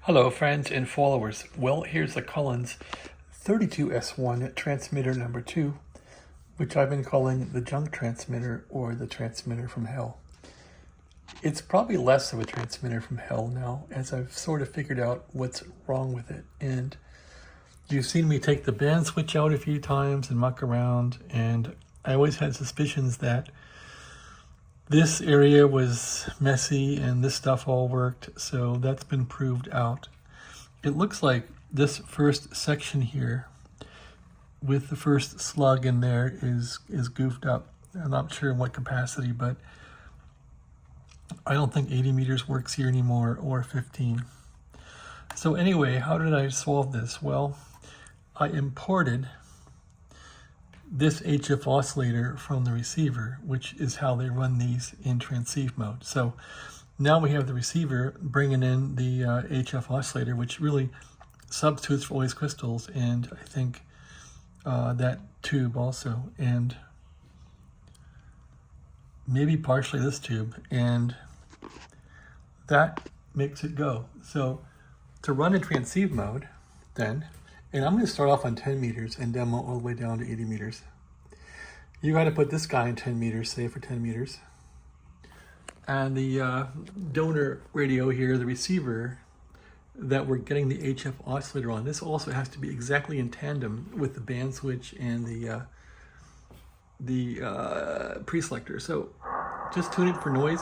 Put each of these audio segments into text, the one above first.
Hello friends and followers. Well, here's the Collins 32S-1 transmitter number 2, which I've been calling the junk transmitter or the transmitter from hell. It's probably less of a transmitter from hell now, as I've sort of figured out what's wrong with it. And you've seen me take the band switch out a few times and muck around, and I always had suspicions that this area was messy and this stuff all worked, so that's been proved out. It looks like this first section here with the first slug in there is goofed up. I'm not sure in what capacity, but I don't think 80 meters works here anymore, or 15. So anyway, how did I solve this? Well, I imported this HF oscillator from the receiver, which is how they run these in transceive mode. So now we have the receiver bringing in the HF oscillator, which really substitutes for all these crystals, and I think that tube also, and maybe partially this tube, and that makes it go. So to run in transceive mode then, and I'm going to start off on 10 meters and demo all the way down to 80 meters. You got to put this guy in 10 meters, say for 10 meters. And the donor radio here, the receiver that we're getting the HF oscillator on, this also has to be exactly in tandem with the band switch and the preselector. So just tune it for noise.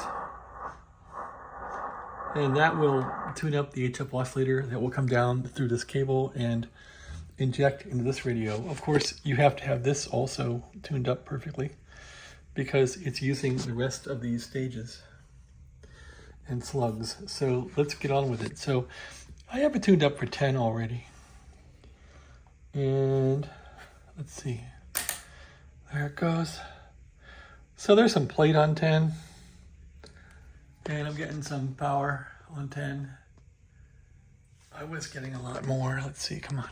And that will tune up the HF oscillator that will come down through this cable and inject into this radio. Of course, you have to have this also tuned up perfectly because it's using the rest of these stages and slugs. So let's get on with it. So I have it tuned up for 10 already. And let's see. There it goes. So there's some plate on 10. And I'm getting some power on 10. I was getting a lot more. Let's see, come on.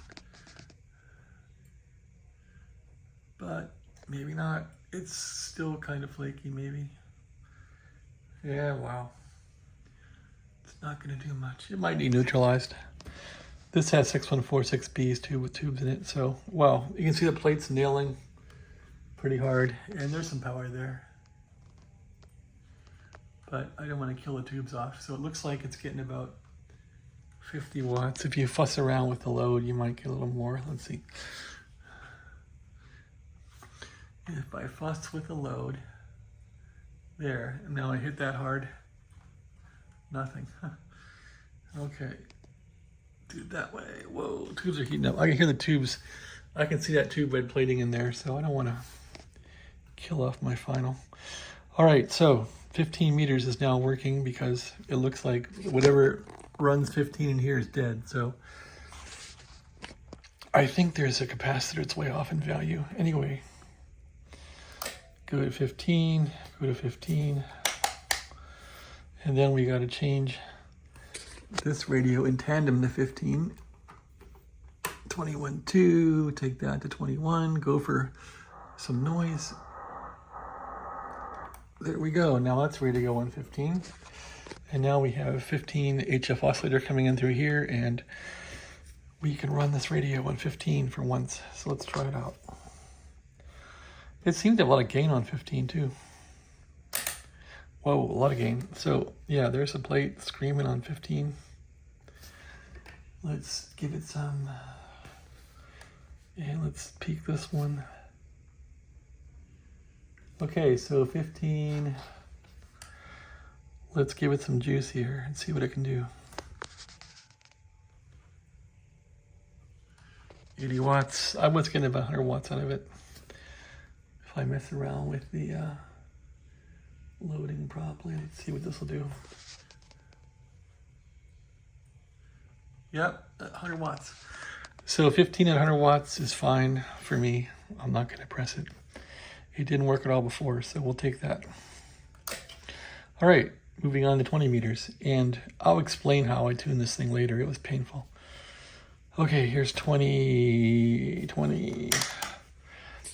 But maybe not. It's still kind of flaky, maybe. Yeah, wow. It's not gonna do much. It might need neutralized. This has 6146Bs too, with tubes in it. So, wow, you can see the plates nailing pretty hard. And there's some power there. But I don't want to kill the tubes off. So it looks like it's getting about 50 watts. If you fuss around with the load, you might get a little more. Let's see. If I fuss with the load, there, and now I hit that hard, nothing. Okay, do it that way. Whoa, tubes are heating up. I can hear the tubes. I can see that tube bed plating in there, so I don't want to kill off my final. All right, so 15 meters is now working because it looks like whatever runs 15 in here is dead. So I think there's a capacitor. It's way off in value. Anyway, go to 15, go to 15. And then we got to change this radio in tandem to 15. 21.2, take that to 21, go for some noise. There we go. Now that's ready to go on 15. And now we have 15 HF oscillator coming in through here, and we can run this radio on 15 for once. So let's try it out. It seemed to have a lot of gain on 15 too. Whoa, a lot of gain. So yeah, there's a plate screaming on 15. Let's give it some, and let's peak this one. Okay, so 15, let's give it some juice here and see what it can do. 80 watts, I was getting about 100 watts out of it. If I mess around with the loading properly, let's see what this will do. Yep, 100 watts. So 15 at 100 watts is fine for me. I'm not gonna press it. It didn't work at all before, so we'll take that. All right, moving on to 20 meters. And I'll explain how I tuned this thing later. It was painful. Okay, here's 20.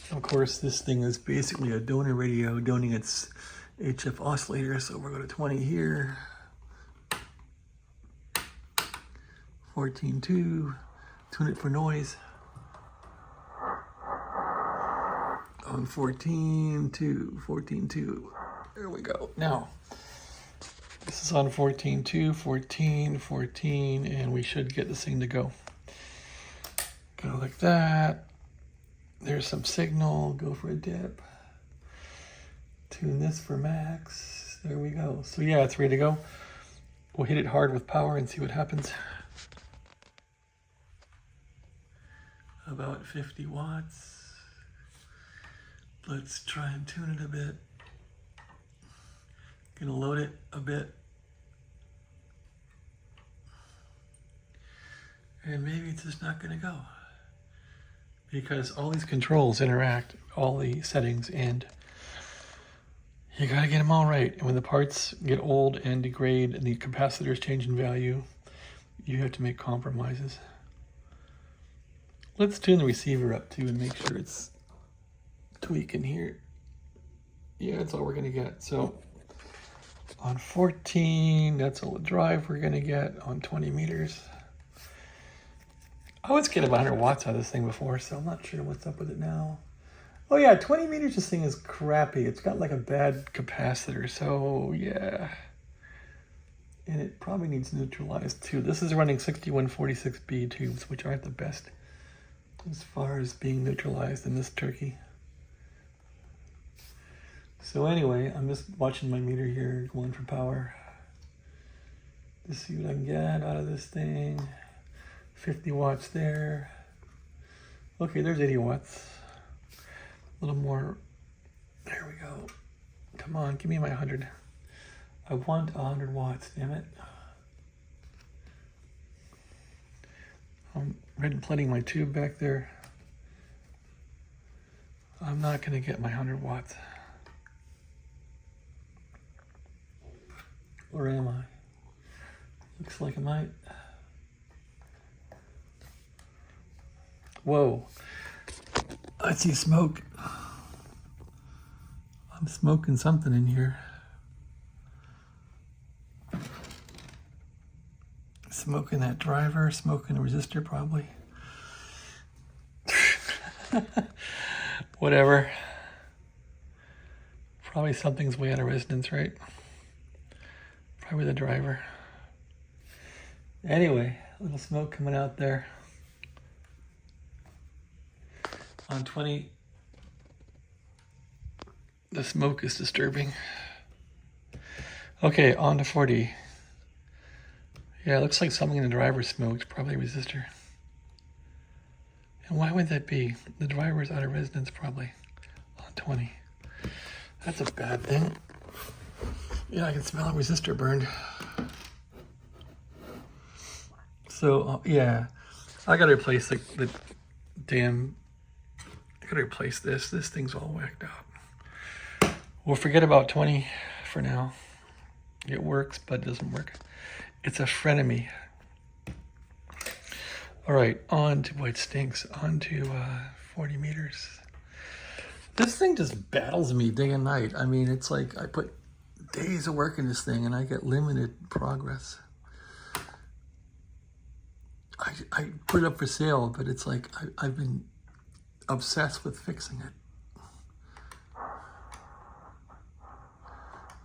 Of course, this thing is basically a donor radio doning its HF oscillator. So we're going to 20 here. 14.2, tune it for noise. On 14.2, 14.2, there we go. Now, this is on 14.2, 14, 14, and we should get this thing to go. Go like that. There's some signal, go for a dip. Tune this for max, there we go. So yeah, it's ready to go. We'll hit it hard with power and see what happens. About 50 watts. Let's try and tune it a bit. Gonna load it a bit. And maybe it's just not gonna go. Because all these controls interact, all the settings, and you gotta get them all right. And when the parts get old and degrade and the capacitors change in value, you have to make compromises. Let's tune the receiver up too and make sure it's tweaking here. Yeah, that's all we're gonna get. So on 14, that's all the drive we're gonna get on 20 meters. I was getting 100 watts out of this thing before, so I'm not sure what's up with it now. Oh yeah, 20 meters, this thing is crappy. It's got like a bad capacitor, so yeah. And it probably needs neutralized too. This is running 6146B tubes, which aren't the best as far as being neutralized in this turkey. So anyway, I'm just watching my meter here, going for power. To see what I can get out of this thing. 50 watts there. Okay, there's 80 watts. A little more. There we go. Come on, give me my 100. I want 100 watts, damn it. I'm red plating my tube back there. I'm not gonna get my 100 watts. Where am I? Looks like I might. Whoa. I see smoke. I'm smoking something in here. Smoking that driver, smoking a resistor probably. Whatever. Probably something's way out of resonance, right? Probably the driver. Anyway, a little smoke coming out there. On 20, the smoke is disturbing. Okay, on to 40. Yeah, it looks like something in the driver smoked, probably a resistor. And why would that be? The driver is out of resonance probably on 20. That's a bad thing. Yeah, I can smell a resistor burned. So, yeah, I gotta replace the damn, I gotta replace this. This thing's all whacked out. We'll forget about 20 for now. It works, but it doesn't work. It's a frenemy. All right, on to, boy, it stinks. On to 40 meters. This thing just battles me day and night. I mean, it's like I put days of work in this thing and I get limited progress. I put it up for sale, but it's like I've been obsessed with fixing it.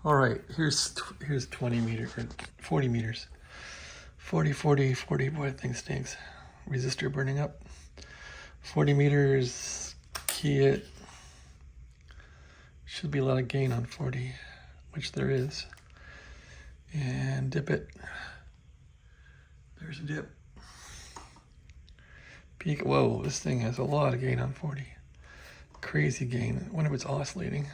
All right, here's 20 meters, or 40 meters. 40, 40, 40, boy, that thing stinks. Resistor burning up. 40 meters, key it. Should be a lot of gain on 40, which there is. And dip it. There's a dip. Peak, whoa, this thing has a lot of gain on 40. Crazy gain. I wonder if it's oscillating.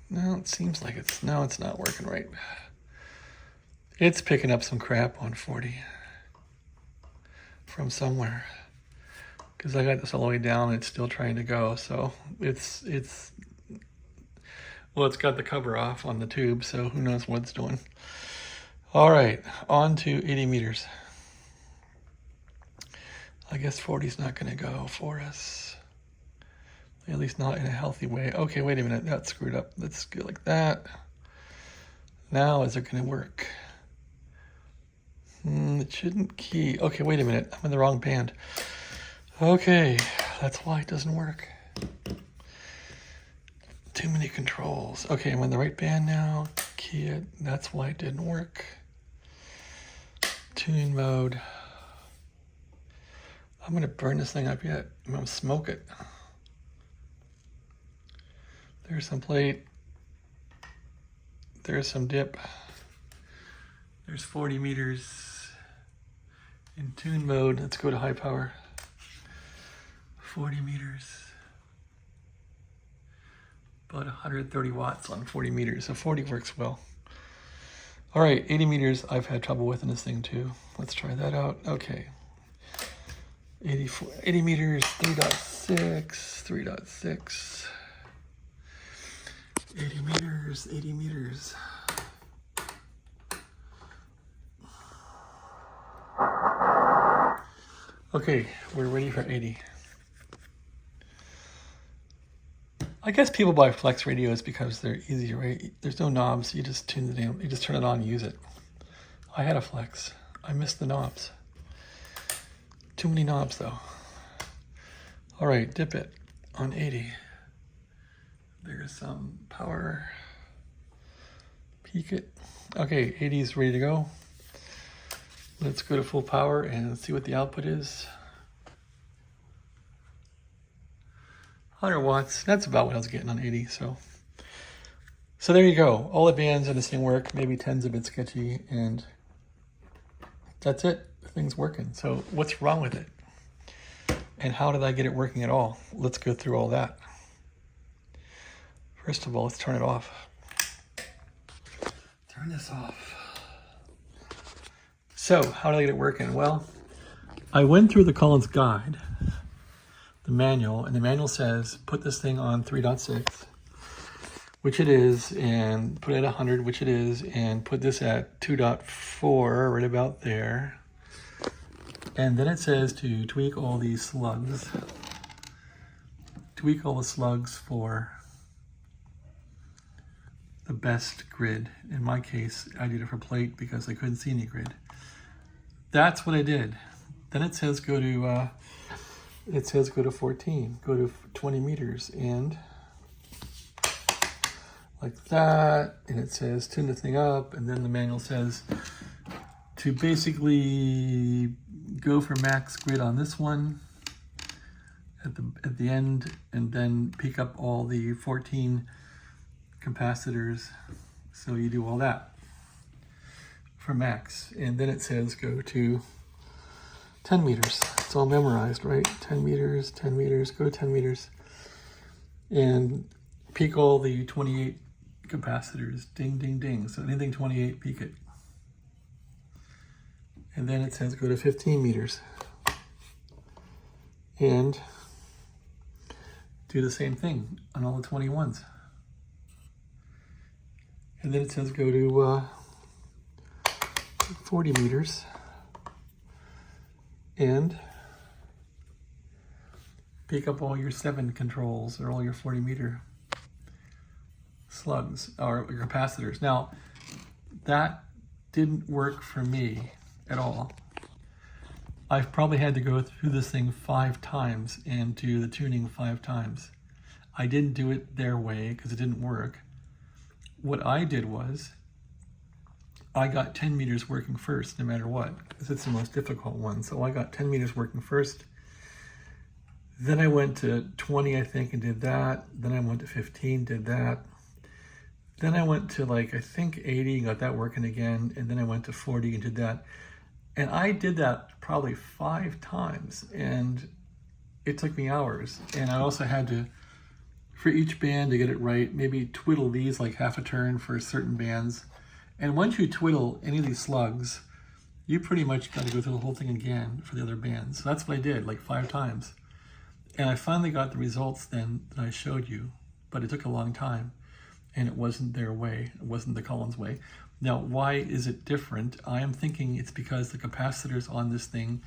No, it seems like it's not working right. It's picking up some crap on 40 from somewhere. Because I got this all the way down and it's still trying to go. So it's got the cover off on the tube, so who knows what it's doing. All right, on to 80 meters. I guess 40 is not going to go for us. At least not in a healthy way. Okay, wait a minute. That's screwed up. Let's go like that. Now is it going to work? It shouldn't key. Okay, wait a minute. I'm in the wrong band. Okay, that's why it doesn't work. Too many controls. Okay, I'm in the right band now. Key it. That's why it didn't work. Tune mode. I'm gonna burn this thing up yet. I'm gonna smoke it. There's some plate. There's some dip. There's 40 meters in tune mode. Let's go to high power. 40 meters. About 130 watts on 40 meters. So 40 works well. All right, 80 meters I've had trouble with in this thing too. Let's try that out. Okay. 80 meters, 3.6, 3.6. 80 meters, 80 meters. Okay, we're ready for 80. I guess people buy flex radios because they're easy, right? There's no knobs. You just tune it in. You just turn it on and use it. I had a flex. I missed the knobs. Too many knobs though. All right, dip it on 80. There's some power. Peak it. Okay, 80 is ready to go. Let's go to full power and see what the output is. 100 watts. That's about what I was getting on 80. So there you go. All the bands in this thing work. Maybe 10's a bit sketchy, and that's it. The thing's working. So what's wrong with it? And how did I get it working at all? Let's go through all that. First of all, let's turn it off. Turn this off. So how did I get it working? Well, I went through the Collins guide, the manual, and the manual says put this thing on 3.6, which it is, and put it at 100, which it is, and put this at 2.4, right about there. And then it says to tweak all these slugs. Tweak all the slugs for the best grid. In my case, I did it for plate because I couldn't see any grid. That's what I did. Then it says go to 14, go to 20 meters, and like that. And it says tune the thing up, and then the manual says to basically go for max grid on this one at the end, and then pick up all the 14 capacitors. So you do all that for max, and then it says go to 10 meters. It's all memorized, right? 10 meters, 10 meters, go 10 meters, and peak all the 28 capacitors. Ding, ding, ding. So anything 28, peak it. And then it says go to 15 meters and do the same thing on all the 21s. And then it says go to 40 meters and pick up all your 7 controls or all your 40 meter slugs or your capacitors. Now, that didn't work for me at all. I've probably had to go through this thing 5 times and do the tuning 5 times. I didn't do it their way because it didn't work. What I did was I got 10 meters working first, no matter what, because it's the most difficult one. So I got 10 meters working first. Then I went to 20, I think, and did that. Then I went to 15, did that. Then I went to I think 80 and got that working again. And then I went to 40 and did that. And I did that probably 5 times, and it took me hours. And I also had to, for each band to get it right, maybe twiddle these like half a turn for certain bands. And once you twiddle any of these slugs, you pretty much got to go through the whole thing again for the other bands. So that's what I did, 5 times. And I finally got the results then that I showed you, but it took a long time, and it wasn't their way. It wasn't the Collins way. Now, why is it different? I am thinking it's because the capacitors on this thing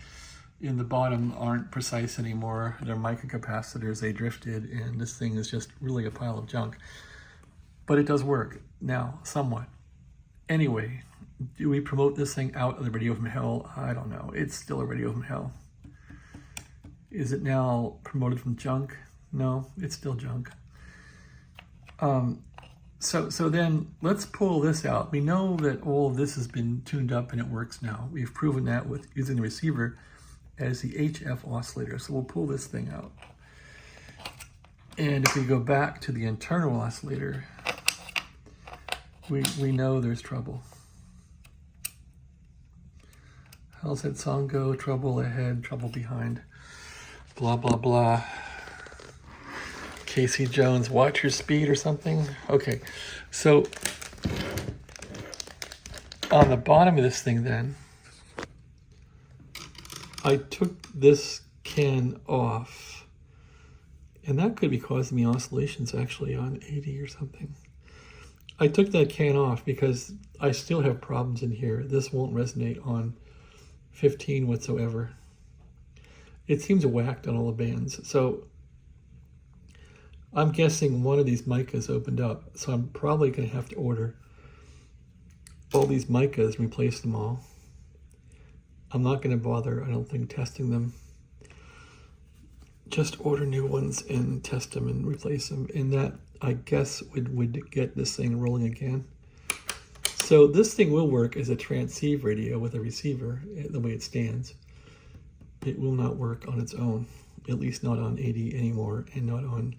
in the bottom aren't precise anymore. They're microcapacitors, they drifted, and this thing is just really a pile of junk. But it does work now, somewhat. Anyway, Do we promote this thing out of the radio from hell? I don't know. It's still a radio from hell. Is it now promoted from junk? No, it's still junk. So then let's pull this out. We know that all of this has been tuned up and it works now. We've proven that with using the receiver as the HF oscillator. So we'll pull this thing out. And if we go back to the internal oscillator, we know there's trouble. How's that song go? Trouble ahead, trouble behind. Blah, blah, blah. Casey Jones, watch your speed or something. Okay, so on the bottom of this thing then, I took this can off, and that could be causing me oscillations actually on 80 or something. I took that can off because I still have problems in here. This won't resonate on 15 whatsoever. It seems whacked on all the bands. So I'm guessing one of these micas opened up. So I'm probably going to have to order all these micas and replace them all. I'm not going to bother, I don't think, testing them. Just order new ones and test them and replace them. And that, I guess, would get this thing rolling again. So this thing will work as a transceive radio with a receiver, the way it stands. It will not work on its own, at least not on 80 anymore, and not on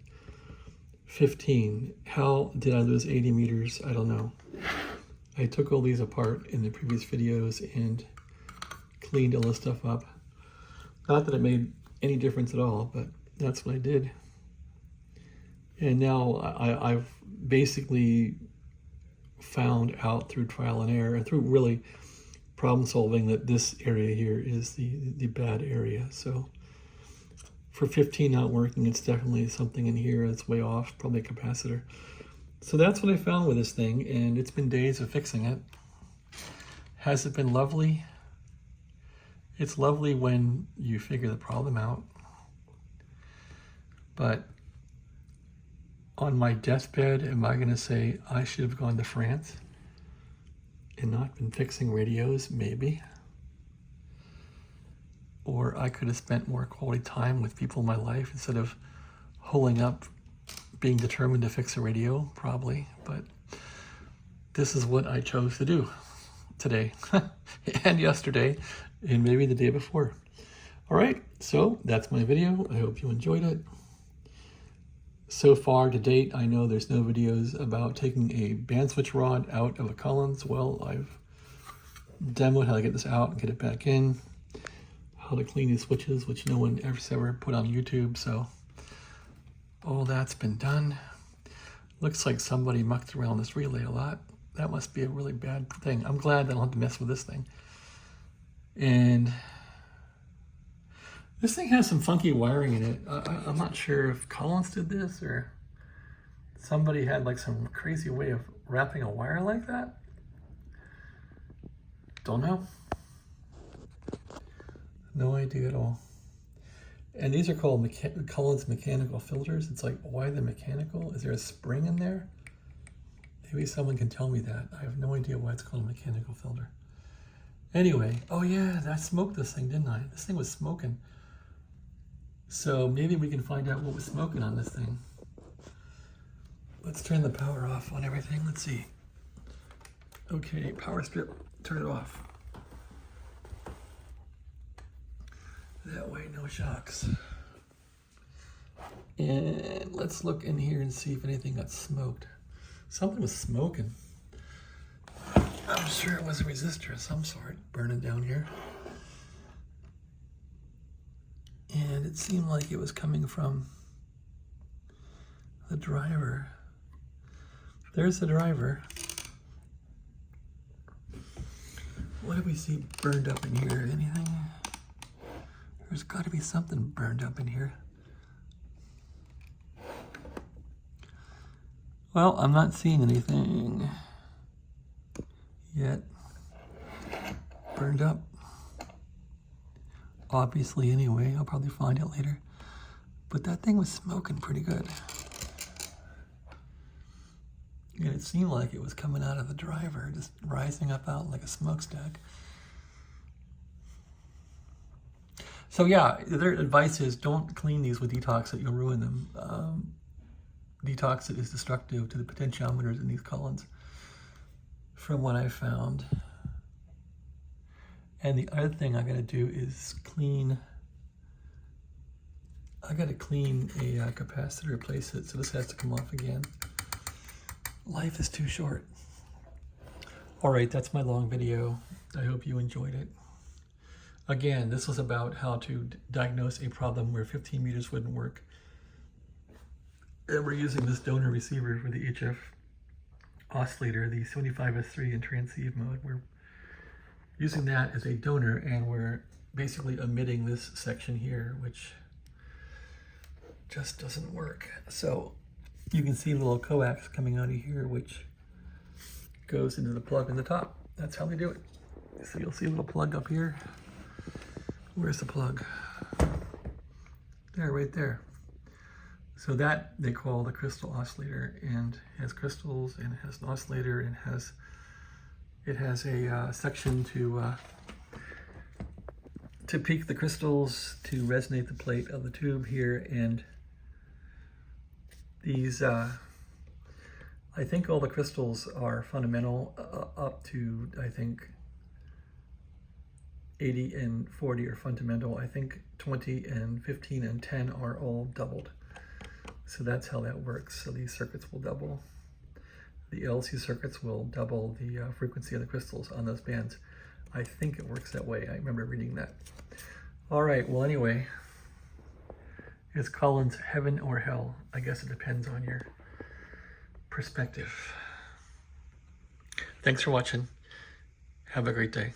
15. How did I lose 80 meters? I don't know. I took all these apart in the previous videos and cleaned all this stuff up. Not that it made any difference at all, but that's what I did. And now I've basically found out through trial and error, and through really problem solving, that this area here is the bad area. So for 15 not working, it's definitely something in here that's way off, probably a capacitor. So that's what I found with this thing, and it's been days of fixing it. Has it been lovely? It's lovely when you figure the problem out. But on my deathbed, am I going to say I should have gone to France and not been fixing radios? Maybe. Or I could have spent more quality time with people in my life instead of holding up being determined to fix a radio, probably. But this is what I chose to do today and yesterday and maybe the day before. All right, so that's my video. I hope you enjoyed it. So far to date, I know there's no videos about taking a band switch rod out of a Collins. Well, I've demoed how to get this out and get it back in, how to clean these switches, which no one ever put on YouTube. So all that's been done. Looks like somebody mucked around this relay a lot. That must be a really bad thing. I'm glad that I don't have to mess with this thing. And this thing has some funky wiring in it. I'm not sure if Collins did this or somebody had like some crazy way of wrapping a wire like that. Don't know. No idea at all. And these are called Collins mechanical filters. It's like, why the mechanical? Is there a spring in there? Maybe someone can tell me that. I have no idea why it's called a mechanical filter. Anyway, oh yeah, I smoked this thing, didn't I? This thing was smoking. So maybe we can find out what was smoking on this thing. Let's turn the power off on everything. Let's see. Okay, power strip, turn it off. That way, no shocks. And let's look in here and see if anything got smoked. Something was smoking. I'm sure it was a resistor of some sort burning down here. And it seemed like it was coming from the driver. There's the driver. What do we see burned up in here? Anything? There's got to be something burned up in here. Well, I'm not seeing anything yet. Burned up. Obviously, anyway, I'll probably find it later. But that thing was smoking pretty good. And it seemed like it was coming out of the driver, just rising up out like a smokestack. So yeah, their advice is don't clean these with detoxit, you'll ruin them. Detoxit is destructive to the potentiometers in these columns, from what I found. And the other thing I gotta do is clean, I gotta clean a capacitor, replace it, so this has to come off again. Life is too short. All right, that's my long video. I hope you enjoyed it. Again, this was about how to diagnose a problem where 15 meters wouldn't work. And we're using this donor receiver for the HF oscillator, the 75S-3 in transceive mode. We're using that as a donor, and we're basically omitting this section here, which just doesn't work. So you can see a little coax coming out of here, which goes into the plug in the top. That's how they do it. So you'll see a little plug up here. Where's the plug? There, right there. So that they call the crystal oscillator, and it has crystals, and it has an oscillator, and it has a section to peak the crystals, to resonate the plate of the tube here, and these, I think all the crystals are fundamental up to, I think, 80 and 40 are fundamental. I think 20 and 15 and 10 are all doubled. So that's how that works. So these circuits will double. The LC circuits will double the frequency of the crystals on those bands. I think it works that way. I remember reading that. All right, well anyway, is Collins heaven or hell? I guess it depends on your perspective. Thanks for watching. Have a great day.